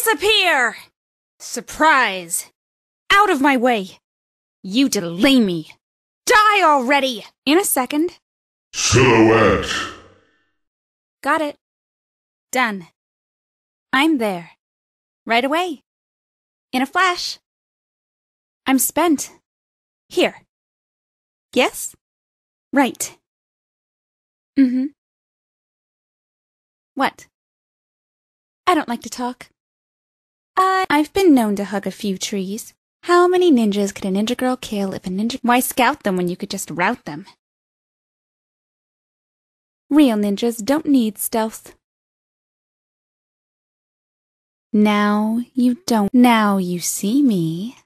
Disappear! Surprise! Out of my way! You delay me! Die already! In a second. Silhouette. Got it. Done. I'm there. Right away. In a flash. I'm spent. Here. Yes? Right. Mm-hmm. What? I don't like to talk. I've been known to hug a few trees. How many ninjas could a ninja girl kill if a ninja... Why scout them when you could just rout them? Real ninjas don't need stealth. Now you don't. Now you see me.